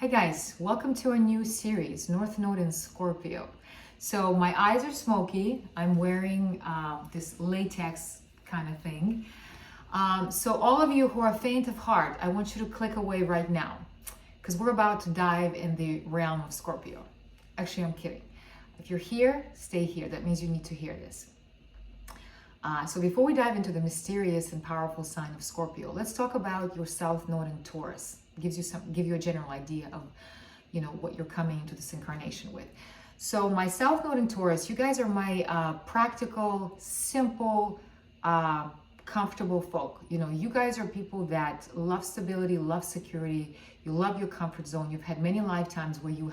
Hi guys, welcome to a new series, North Node in Scorpio. So my eyes are smoky. I'm wearing this latex kind of thing. So all of you who are faint of heart, I want you to click away right now because we're about to dive in the realm of Scorpio. Actually, I'm kidding. If you're here, stay here. That means you need to hear this. So before we dive into the mysterious and powerful sign of Scorpio, let's talk about your South Node in Taurus. Give you a general idea of, what you're coming into this incarnation with. So my South Node in Taurus, you guys are my practical, simple, comfortable folk. You guys are people that love stability, love security. You love your comfort zone. You've had many lifetimes where you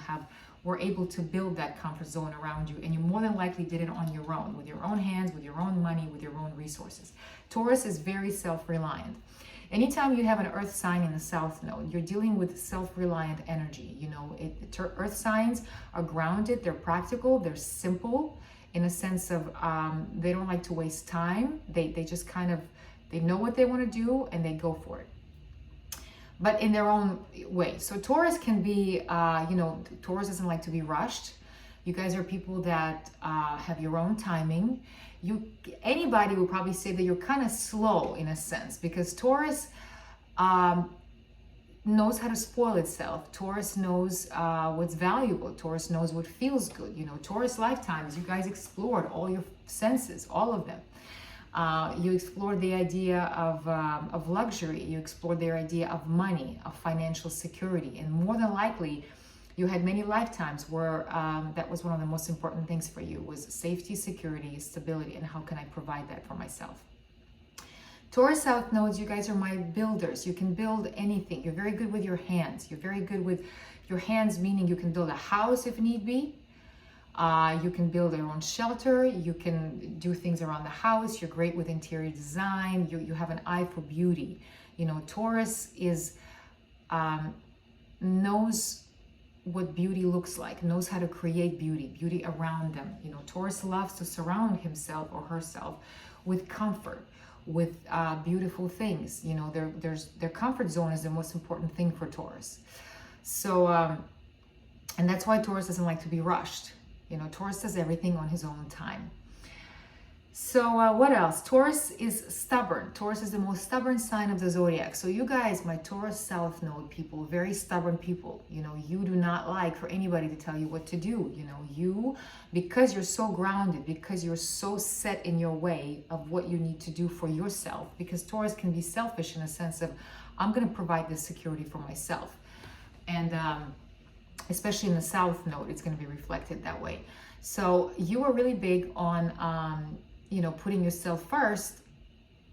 were able to build that comfort zone around you, and you more than likely did it on your own, with your own hands, with your own money, with your own resources. Taurus is very self-reliant. Anytime you have an earth sign in the South Node, you're dealing with self-reliant energy. Earth signs are grounded, they're practical, they're simple in a sense of they don't like to waste time. They just they know what they want to do and they go for it, but in their own way. So Taurus can be, Taurus doesn't like to be rushed. You guys are people that have your own timing. Anybody will probably say that you're kind of slow in a sense, because Taurus knows how to spoil itself. Taurus knows what's valuable. Taurus knows what feels good. Taurus lifetimes, you guys explored all your senses, all of them. You explored the idea of luxury. You explored their idea of money, of financial security, and more than likely, you had many lifetimes where that was one of the most important things for you, was safety, security, stability, and how can I provide that for myself. Taurus South Nodes, you guys are my builders. You can build anything. You're very good with your hands. You're very good with your hands, meaning you can build a house if need be. You can build your own shelter. You can do things around the house. You're great with interior design. You have an eye for beauty. Taurus knows what beauty looks like, knows how to create beauty around them. Taurus loves to surround himself or herself with comfort, with beautiful things. Their comfort zone is the most important thing for Taurus. So, and that's why Taurus doesn't like to be rushed. Taurus does everything on his own time. So what else? Taurus is stubborn. Taurus is the most stubborn sign of the zodiac. So you guys, my Taurus South Node people, very stubborn people. You do not like for anybody to tell you what to do. Because you're so grounded, because you're so set in your way of what you need to do for yourself, because Taurus can be selfish in a sense of, I'm going to provide this security for myself. And especially in the South Node, it's going to be reflected that way. So you are really big on, putting yourself first,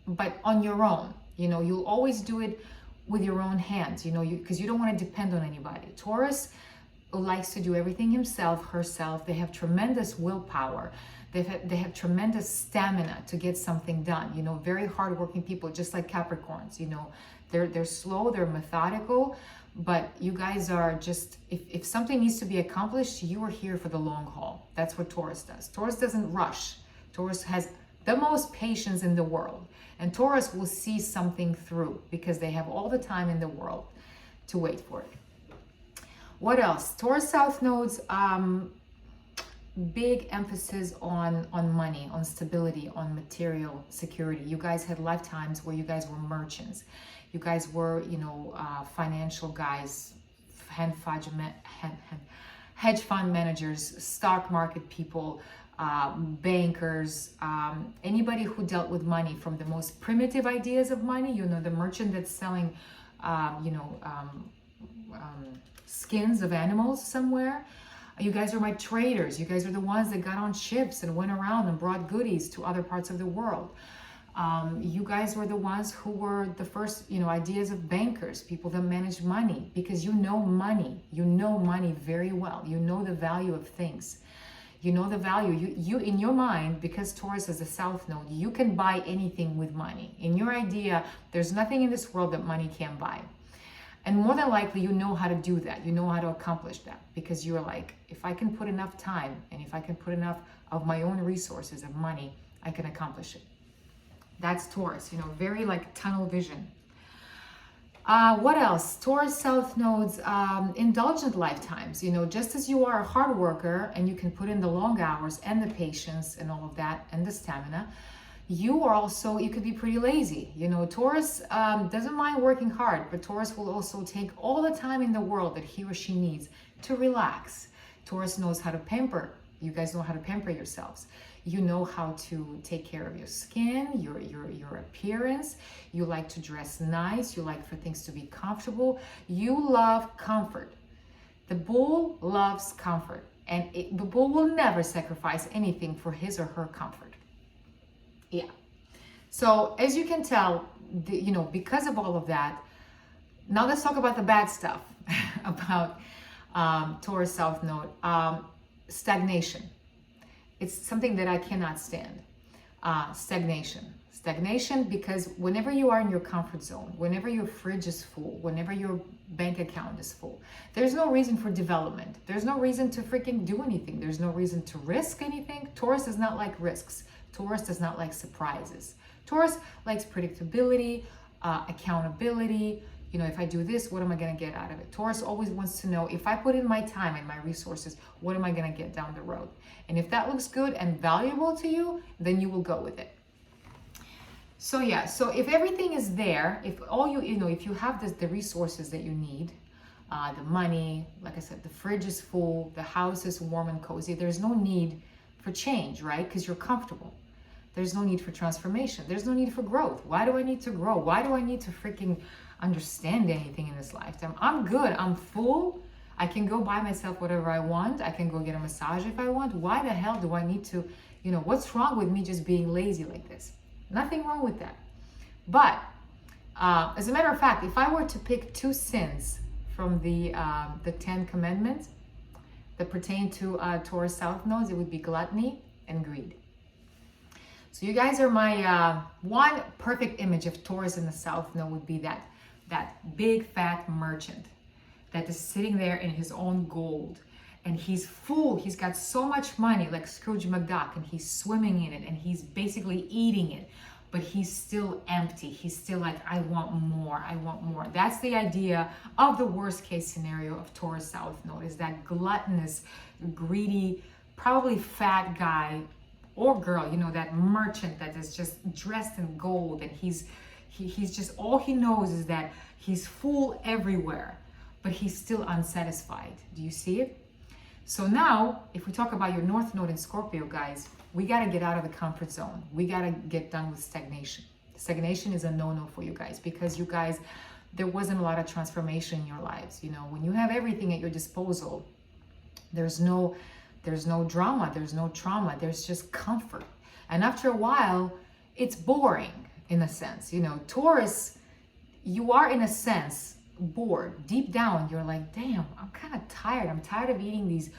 but on your own. You'll always do it with your own hands, because you don't want to depend on anybody. Taurus likes to do everything himself, herself. They have tremendous willpower. They have tremendous stamina to get something done. Very hardworking people, just like Capricorns. They're slow, they're methodical, but you guys are just, if something needs to be accomplished, you are here for the long haul. That's what Taurus does. Taurus doesn't rush. Taurus has the most patience in the world, and Taurus will see something through because they have all the time in the world to wait for it. What else? Taurus South Nodes, big emphasis on money, on stability, on material security. You guys had lifetimes where you guys were merchants. You guys were, financial guys, hedge fund managers, stock market people, bankers, anybody who dealt with money, from the most primitive ideas of money, the merchant that's selling, skins of animals somewhere. You guys are my traders. You guys are the ones that got on ships and went around and brought goodies to other parts of the world. You guys were the ones who were the first, ideas of bankers, people that manage money, because money. You know money very well. You know the value of things. You know the value. You in your mind, because Taurus is the South Node, you can buy anything with money. In your idea, there's nothing in this world that money can't buy. And more than likely, you know how to do that. You know how to accomplish that, because you're like, if I can put enough time and if I can put enough of my own resources of money, I can accomplish it. That's Taurus, very like tunnel vision. What else? Taurus South Nodes, indulgent lifetimes. You know, just as you are a hard worker and you can put in the long hours and the patience and all of that and the stamina, you are also, you could be pretty lazy. You know, Taurus doesn't mind working hard, but Taurus will also take all the time in the world that he or she needs to relax. Taurus knows how to pamper. You guys know how to pamper yourselves. You know how to take care of your skin, your appearance. You like to dress nice. You like for things to be comfortable. You love comfort. The bull loves comfort, and the bull will never sacrifice anything for his or her comfort. Yeah. So as you can tell, you know, because of all of that, now let's talk about the bad stuff about Taurus South Node. Stagnation. It's something that I cannot stand. Stagnation, because whenever you are in your comfort zone, whenever your fridge is full, whenever your bank account is full, there's no reason for development. There's no reason to freaking do anything. There's no reason to risk anything. Taurus does not like risks. Taurus does not like surprises. Taurus likes predictability, accountability. You know, if I do this, what am I going to get out of it? Taurus always wants to know, if I put in my time and my resources, what am I going to get down the road? And if that looks good and valuable to you, then you will go with it. So yeah, so if everything is there, if all you know, if you have the resources that you need, the money, like I said, the fridge is full, the house is warm and cozy, there's no need for change, right? Because you're comfortable. There's no need for transformation. There's no need for growth. Why do I need to grow? Why do I need to freaking understand anything in this lifetime? I'm good. I'm full. I can go buy myself whatever I want. I can go get a massage if I want. Why the hell do I need to, you know, what's wrong with me just being lazy like this? Nothing wrong with that. But as a matter of fact, if I were to pick 2 sins from the 10 commandments that pertain to Taurus South Nodes, it would be gluttony and greed. So you guys are my one perfect image of Taurus in the South Node would be that big fat merchant that is sitting there in his own gold, and he's full. He's got so much money, like Scrooge McDuck, and he's swimming in it, and he's basically eating it, but he's still empty. He's still like, I want more, I want more. That's the idea of the worst case scenario of Taurus South Node, is that gluttonous, greedy, probably fat guy or girl, you know, that merchant that is just dressed in gold, and he's just, all he knows is that he's full everywhere, but he's still unsatisfied. Do you see it? So now, if we talk about your North Node in Scorpio, guys, we got to get out of the comfort zone. We got to get done with stagnation. Stagnation is a no-no for you guys, because you guys, there wasn't a lot of transformation in your lives. You know, when you have everything at your disposal, there's no drama, there's no trauma, there's just comfort. And after a while, it's boring in a sense. You know, Taurus, you are in a sense bored. Deep down, you're like, damn, I'm kind of tired. I'm tired of eating these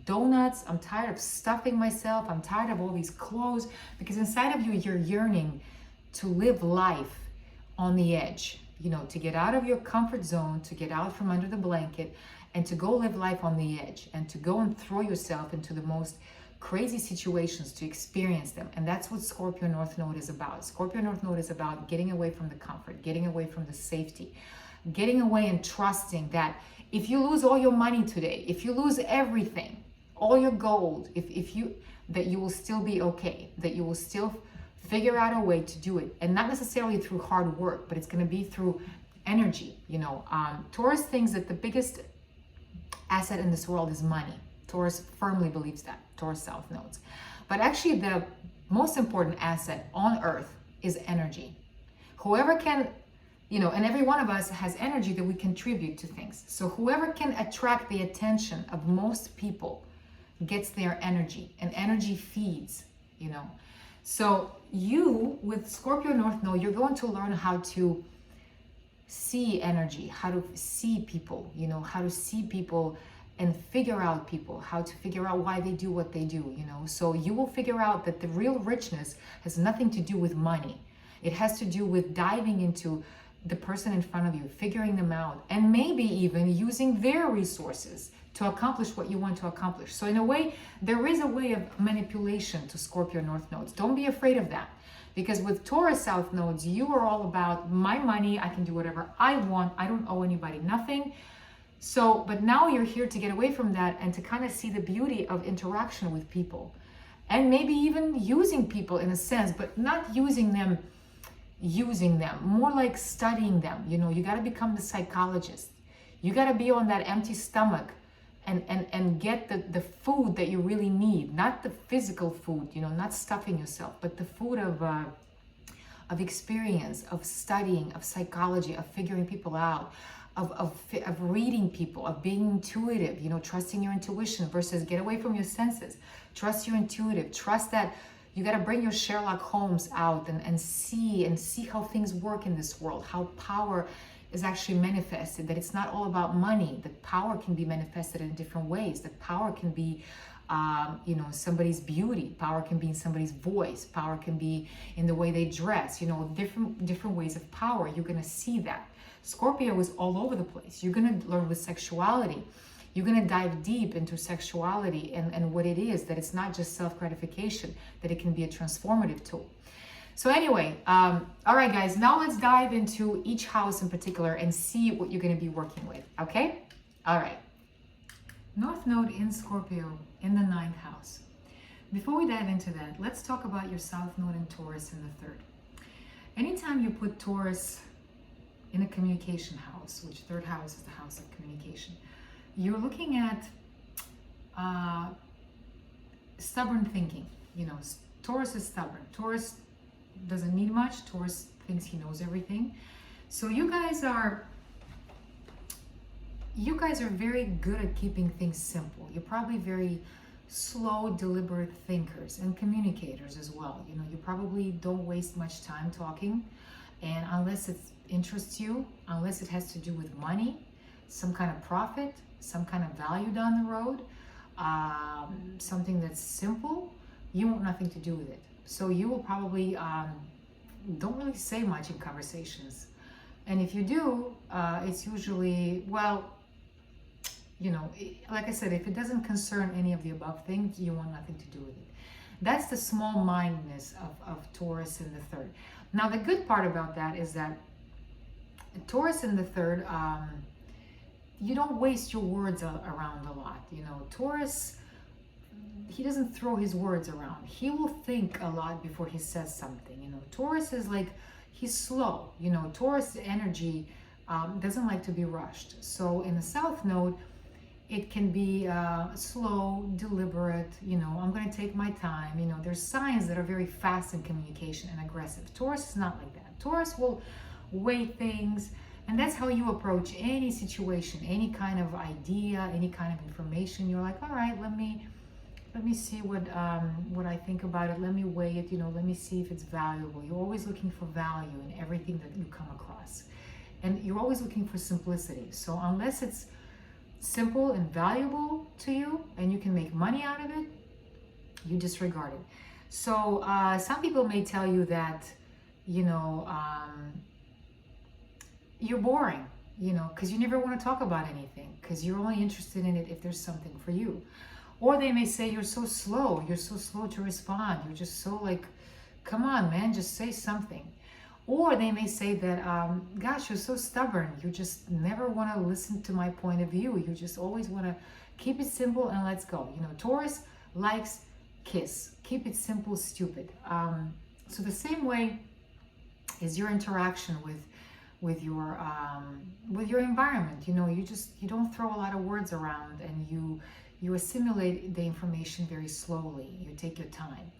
donuts. I'm tired of stuffing myself. I'm tired of all these clothes. Because inside of you, you're yearning to live life on the edge, you know, to get out of your comfort zone, to get out from under the blanket, and to go live life on the edge, and to go and throw yourself into the most crazy situations to experience them. And that's what Scorpio North Node is about. Scorpio North Node is about getting away from the comfort, getting away from the safety, getting away and trusting that if you lose all your money today, if you lose everything, all your gold, that you will still be okay, that you will still figure out a way to do it. And not necessarily through hard work, but it's going to be through energy. You know, Taurus thinks that the biggest asset in this world is money. Taurus firmly believes that, Taurus South Nodes. But actually the most important asset on earth is energy. Whoever can, you know, and every one of us has energy that we contribute to things. So whoever can attract the attention of most people gets their energy, and energy feeds, you know. So you, with Scorpio North Node, you're going to learn how to see energy, how to see people, you know, how to see people and figure out people, how to figure out why they do what they do, you know. So you will figure out that the real richness has nothing to do with money. It has to do with diving into the person in front of you, figuring them out, and maybe even using their resources to accomplish what you want to accomplish. So in a way, there is a way of manipulation to Scorpio North Nodes. Don't be afraid of that. Because with Taurus South nodes, you are all about my money. I can do whatever I want. I don't owe anybody nothing. So, but now you're here to get away from that and to kind of see the beauty of interaction with people. And maybe even using people in a sense, but not using them, more like studying them. You know, you got to become the psychologist. You got to be on that empty stomach and get the food that you really need, not the physical food, you know, not stuffing yourself, but the food of experience, of studying, of psychology, of figuring people out, of reading people, of being intuitive, you know, trusting your intuition versus get away from your senses. Trust your intuitive. Trust that you got to bring your Sherlock Holmes out and see how things work in this world, how power is actually manifested, that it's not all about money, that power can be manifested in different ways, that power can be you know, somebody's beauty, power can be in somebody's voice, power can be in the way they dress, you know, different ways of power. You're going to see that. Scorpio is all over the place. You're going to learn with sexuality. You're going to dive deep into sexuality and what it is, that it's not just self-gratification, that it can be a transformative tool. So anyway, all right, guys, now let's dive into each house in particular and see what you're going to be working with, okay? All right. North Node in Scorpio in the 9th house. Before we dive into that, let's talk about your South Node in Taurus in the 3rd. Anytime you put Taurus in a communication house, which 3rd house is the house of communication, you're looking at stubborn thinking. You know, Taurus is stubborn. Taurus doesn't need much. Taurus thinks he knows everything. So you guys are very good at keeping things simple. You're probably very slow, deliberate thinkers and communicators as well. You know, you probably don't waste much time talking, and unless it interests you, unless it has to do with money, some kind of profit, some kind of value down the road, something that's simple, you want nothing to do with it. So you will probably don't really say much in conversations. And if you do, it's usually, well, you know, like I said, if it doesn't concern any of the above things, you want nothing to do with it. That's the small-mindedness of Taurus in the 3rd. Now, the good part about that is that Taurus in the 3rd, you don't waste your words around a lot. You know, Taurus, he doesn't throw his words around. He will think a lot before he says something. You know, Taurus is like, he's slow. You know, Taurus energy doesn't like to be rushed. So in the South Node, it can be slow, deliberate. You know, I'm going to take my time. You know, there's signs that are very fast in communication and aggressive. Taurus is not like that. Taurus will weigh things, and that's how you approach any situation, any kind of idea, any kind of information. You're like, all right, let me see what I think about it. Let me weigh it. You know, let me see if it's valuable. You're always looking for value in everything that you come across, and you're always looking for simplicity. So unless it's simple and valuable to you, and you can make money out of it, you disregard it. So some people may tell you that, you know, you're boring, you know, because you never want to talk about anything, because you're only interested in it if there's something for you. Or they may say, you're so slow to respond. You're just so like, come on, man, just say something. Or they may say that, gosh, you're so stubborn. You just never want to listen to my point of view. You just always want to keep it simple and let's go. You know, Taurus likes kiss. Keep it simple, stupid. So the same way is your interaction with your environment. You know, you don't throw a lot of words around, and you assimilate the information very slowly. You take your time.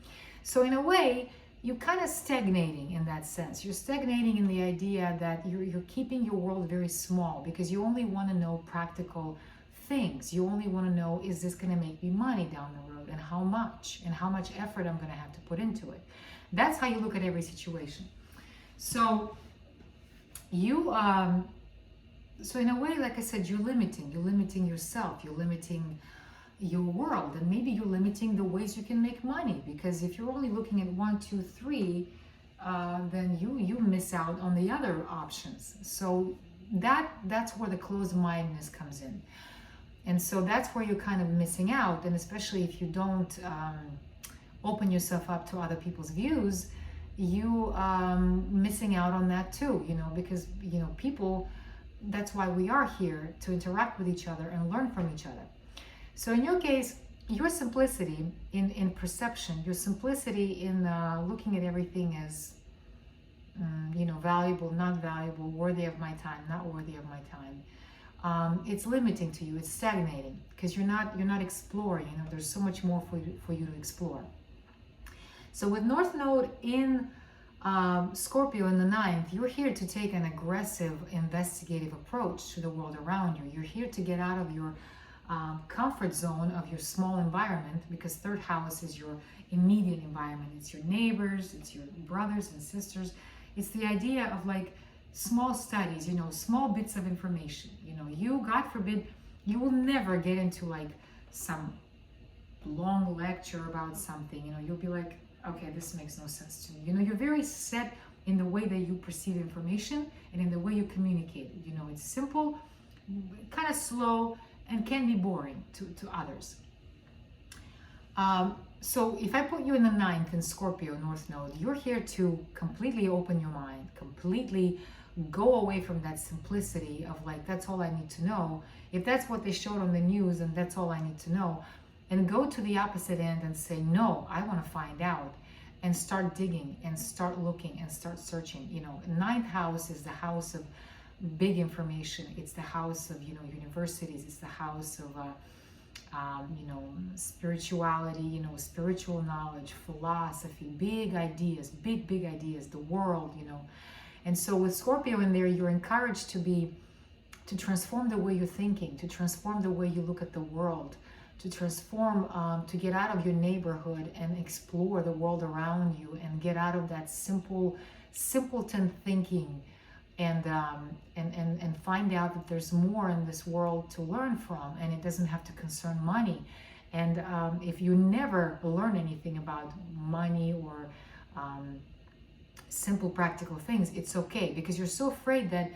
So in a way, you're kind of stagnating in that sense. You're stagnating in the idea that you're keeping your world very small, because you only want to know practical things. You only want to know, is this going to make me money down the road, and how much effort I'm going to have to put into it. That's how you look at every situation. So you so in a way, like I said, you're limiting yourself, you're limiting your world, and maybe you're limiting the ways you can make money, because if you're only looking at 1, 2, 3, then you miss out on the other options. So that's where the closed-mindedness comes in, and so that's where you're kind of missing out. And especially if you don't open yourself up to other people's views, you missing out on that too, because people, that's why we are here, to interact with each other and learn from each other. So in your case, your simplicity in perception, your simplicity in looking at everything as valuable, not valuable, worthy of my time, not worthy of my time, it's limiting to you. It's stagnating because you're not exploring. There's so much more for you to explore. So with North Node in Scorpio in the ninth, you're here to take an aggressive, investigative approach to the world around you. You're here to get out of your comfort zone of your small environment, because third house is your immediate environment. It's your neighbors, it's your brothers and sisters. It's the idea of like small studies, small bits of information. You, God forbid, you will never get into like some long lecture about something. You'll be like, okay, this makes no sense to me. You're very set in the way that you perceive information and in the way you communicate it. It's simple, kind of slow, and can be boring to others. So if I put you in the ninth in Scorpio, North Node, you're here to completely open your mind, completely go away from that simplicity of like, that's all I need to know. If that's what they showed on the news and that's all I need to know, and go to the opposite end and say, no, I want to find out, and start digging and start looking and start searching. Ninth house is the house of big information. It's the house of, universities. It's the house of, spirituality, spiritual knowledge, philosophy, big ideas, big ideas, the world, And so with Scorpio in there, you're encouraged to transform the way you're thinking, to transform the way you look at the world, to transform, to get out of your neighborhood and explore the world around you, and get out of that simpleton thinking, and find out that there's more in this world to learn from, and it doesn't have to concern money. And if you never learn anything about money or simple practical things, it's okay, because you're so afraid that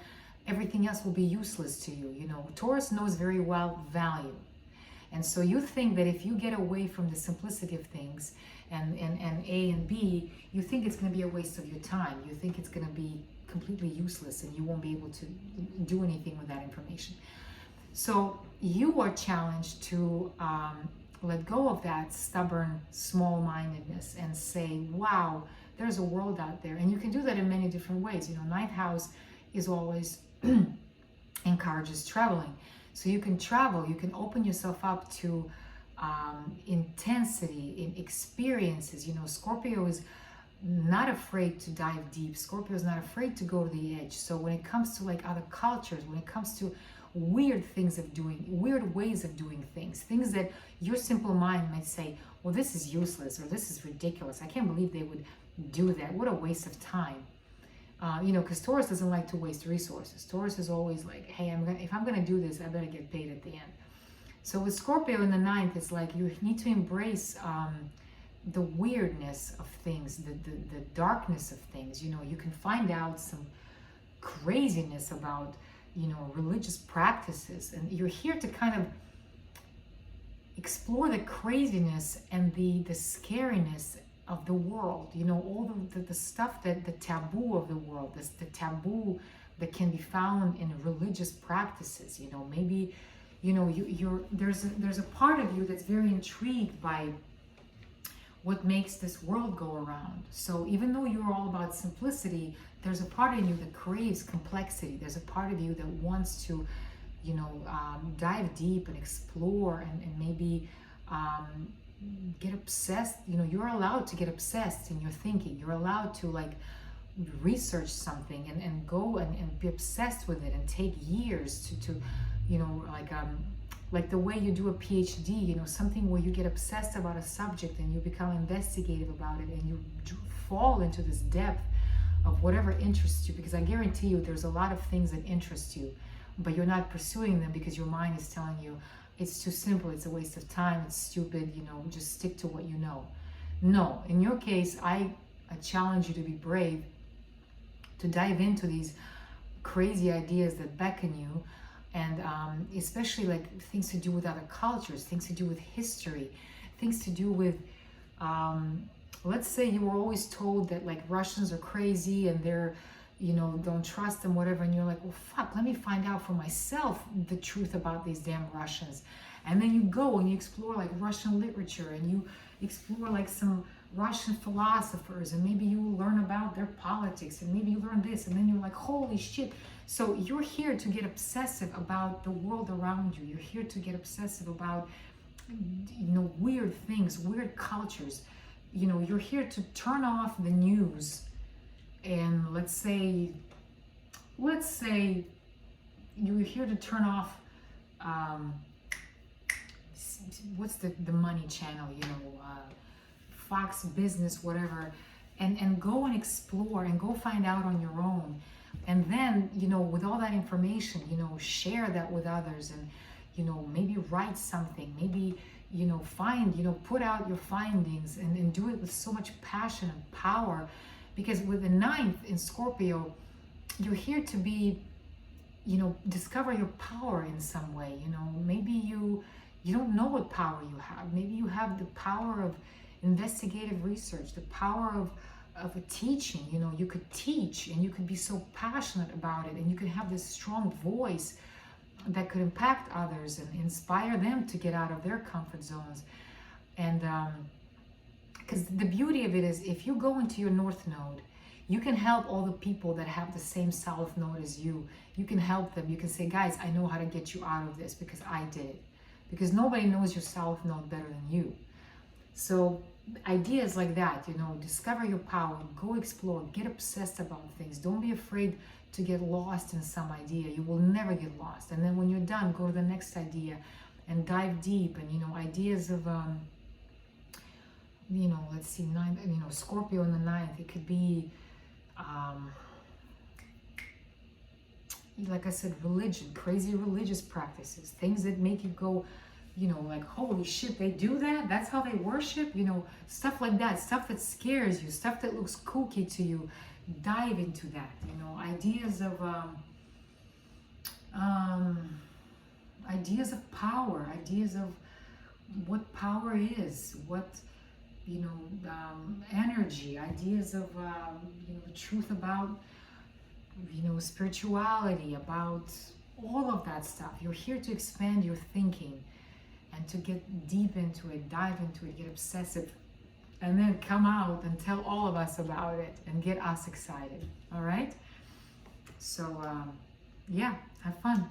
everything else will be useless to you. Taurus knows very well value. And so you think that if you get away from the simplicity of things and A and B, you think it's going to be a waste of your time. You think it's going to be completely useless and you won't be able to do anything with that information. So you are challenged to let go of that stubborn small-mindedness and say, wow, there's a world out there. And you can do that in many different ways. Ninth house is always encourages traveling. So you can travel, you can open yourself up to intensity in experiences. Scorpio is not afraid to dive deep. Scorpio is not afraid to go to the edge. So when it comes to like other cultures, when it comes to weird things of doing, weird ways of doing things that your simple mind might say, well, this is useless, or this is ridiculous. I can't believe they would do that. What a waste of time. Because Taurus doesn't like to waste resources. Taurus is always like, hey, if I'm gonna do this, I better get paid at the end. So with Scorpio in the ninth, it's like you need to embrace the weirdness of things, the darkness of things. You can find out some craziness about, religious practices, and you're here to kind of explore the craziness and the scariness of the world, all the stuff, that the taboo of the world, the taboo that can be found in religious practices. Maybe there's a part of you that's very intrigued by what makes this world go around. So even though you're all about simplicity, there's a part in you that craves complexity. There's a part of you that wants to dive deep and explore, and maybe get obsessed. You're allowed to get obsessed in your thinking. You're allowed to like research something and go and be obsessed with it and take years to like the way you do a PhD, something where you get obsessed about a subject and you become investigative about it, and you fall into this depth of whatever interests you, because I guarantee you there's a lot of things that interest you, but you're not pursuing them because your mind is telling you it's too simple, it's a waste of time, it's stupid, just stick to what you know. No, in your case, I challenge you to be brave, to dive into these crazy ideas that beckon you, and especially like things to do with other cultures, things to do with history, things to do with let's say you were always told that like Russians are crazy and they're, you know, don't trust them, whatever, and you're like, well, fuck, let me find out for myself the truth about these damn Russians. And then you go and you explore like Russian literature, and you explore like some Russian philosophers, and maybe you learn about their politics, and maybe you learn this, and then you're like, holy shit. So you're here to get obsessive about the world around you. You're here to get obsessive about, you know, weird things, weird cultures. You know, you're here to turn off the news, and let's say you're here to turn off what's the money channel, you know, Fox Business, whatever, and go and explore and go find out on your own. And then, you know, with all that information, you know, share that with others, and, you know, maybe write something, maybe, you know, put out your findings, and do it with so much passion and power. Because with the 9th in Scorpio, you're here to be, you know, discover your power in some way. You know, maybe you don't know what power you have. Maybe you have the power of investigative research, the power of a teaching. You know, you could teach, and you could be so passionate about it, and you could have this strong voice that could impact others and inspire them to get out of their comfort zones. And because the beauty of it is, if you go into your North Node, you can help all the people that have the same South Node as you. You can help them. You can say, guys, I know how to get you out of this because I did it. Because nobody knows your South Node better than you. So ideas like that, you know, discover your power, go explore, get obsessed about things. Don't be afraid to get lost in some idea. You will never get lost. And then when you're done, go to the next idea and dive deep. And, you know, ideas of, you know, let's see, Scorpio in the 9th, it could be, like I said, religion, crazy religious practices, things that make you go, you know, like, holy shit, they do that? That's how they worship? You know, stuff like that, stuff that scares you, stuff that looks kooky to you. Dive into that, you know, ideas of power, ideas of what power is, what, you know, energy, ideas of, you know, the truth about, you know, spirituality, about all of that stuff. You're here to expand your thinking and to get deep into it, dive into it, get obsessive, and then come out and tell all of us about it and get us excited. All right? So, yeah, have fun.